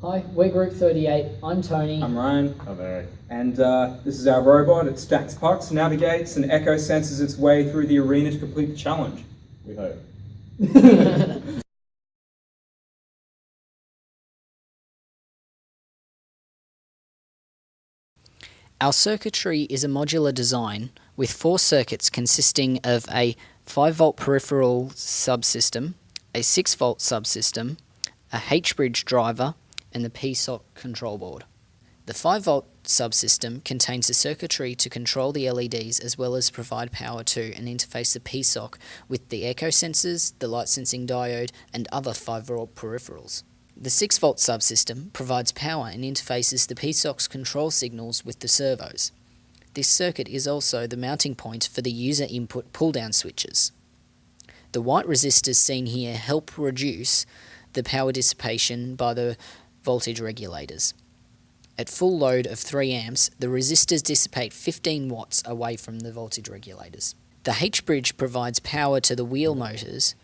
Hi, we're Group 38. I'm Tony. I'm Ryan. I'm Eric. And this is our robot. It stacks pucks, navigates, and echo senses its way through the arena to complete the challenge. We hope. Our circuitry is a modular design with 4 circuits consisting of a 5-volt peripheral subsystem, a 6-volt subsystem, a H-bridge driver, and the PSOC control board. The 5-volt subsystem contains the circuitry to control the LEDs as well as provide power to and interface the PSOC with the echo sensors, the light sensing diode, and other 5-volt peripherals. The 6-volt subsystem provides power and interfaces the PSOC's control signals with the servos. This circuit is also the mounting point for the user input pull-down switches. The white resistors seen here help reduce the power dissipation by the voltage regulators. At full load of 3 amps, the resistors dissipate 15 watts away from the voltage regulators. The H-bridge provides power to the wheel motors,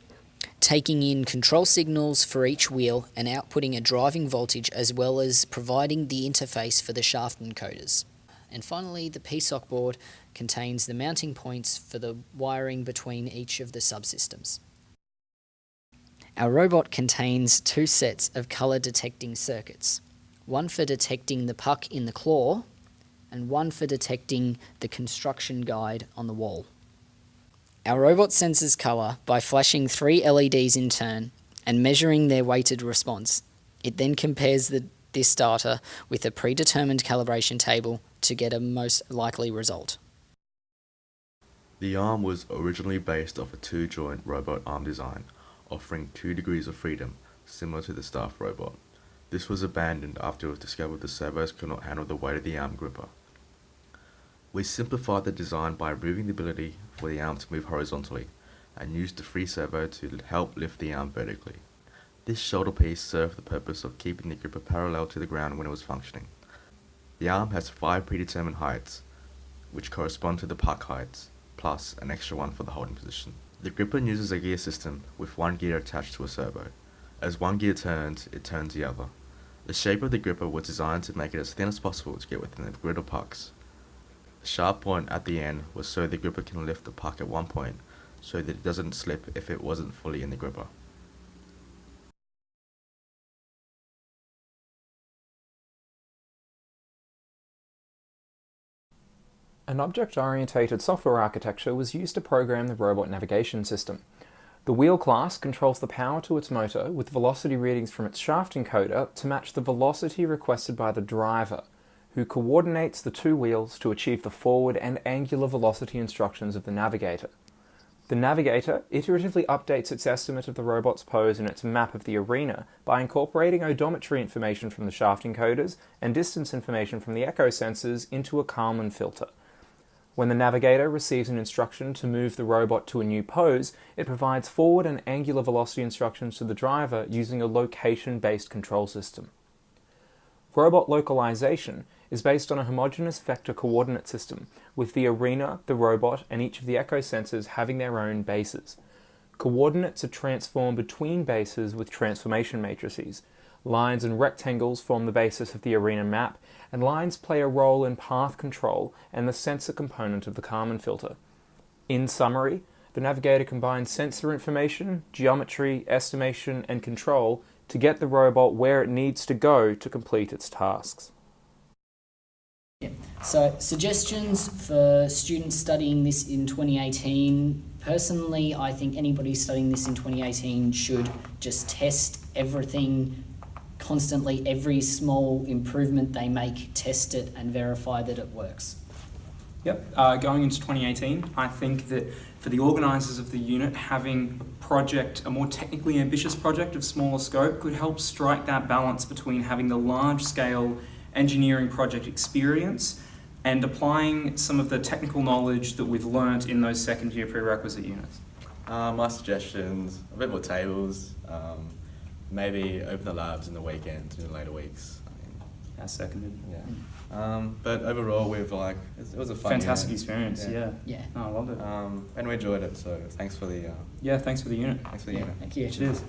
taking in control signals for each wheel and outputting a driving voltage as well as providing the interface for the shaft encoders. And finally, the PSOC board contains the mounting points for the wiring between each of the subsystems. Our robot contains 2 sets of colour detecting circuits, one for detecting the puck in the claw and one for detecting the construction guide on the wall. Our robot senses colour by flashing 3 LEDs in turn and measuring their weighted response. It then compares this data with a predetermined calibration table to get a most likely result. The arm was originally based off a 2-joint robot arm design, offering 2 degrees of freedom, similar to the staff robot. This was abandoned after it was discovered the servos could not handle the weight of the arm gripper. We simplified the design by removing the ability for the arm to move horizontally and used the free servo to help lift the arm vertically. This shoulder piece served the purpose of keeping the gripper parallel to the ground when it was functioning. The arm has 5 predetermined heights, which correspond to the puck heights, plus an extra one for the holding position. The gripper uses a gear system with 1 gear attached to a servo. As 1 gear turns, it turns the other. The shape of the gripper was designed to make it as thin as possible to get within the grid of pucks. The sharp point at the end was so the gripper can lift the puck at one point so that it doesn't slip if it wasn't fully in the gripper. An object-oriented software architecture was used to program the robot navigation system. The wheel class controls the power to its motor with velocity readings from its shaft encoder to match the velocity requested by the driver, who coordinates the 2 wheels to achieve the forward and angular velocity instructions of the navigator. The navigator iteratively updates its estimate of the robot's pose and its map of the arena by incorporating odometry information from the shaft encoders and distance information from the echo sensors into a Kalman filter. When the navigator receives an instruction to move the robot to a new pose, it provides forward and angular velocity instructions to the driver using a location-based control system. Robot localization is based on a homogeneous vector coordinate system, with the arena, the robot, and each of the echo sensors having their own bases. Coordinates are transformed between bases with transformation matrices. Lines and rectangles form the basis of the arena map, and lines play a role in path control and the sensor component of the Kalman filter. In summary, the navigator combines sensor information, geometry, estimation, and control to get the robot where it needs to go to complete its tasks. So, suggestions for students studying this in 2018. Personally, I think anybody studying this in 2018 should just test everything constantly. Every small improvement they make, test it and verify that it works. Yep, going into 2018, I think that for the organisers of the unit, having a more technically ambitious project of smaller scope could help strike that balance between having the large-scale engineering project experience and applying some of the technical knowledge that we've learnt in those second-year prerequisite units. My suggestions, a bit more tables, maybe open the labs in the weekends in the later weeks. As seconded. Yeah. But overall, it was a fun fantastic unit. experience. Yeah. No, I loved it. And we enjoyed it. So thanks for the. Thanks for the unit. Thanks for the unit. Thank you. Cheers.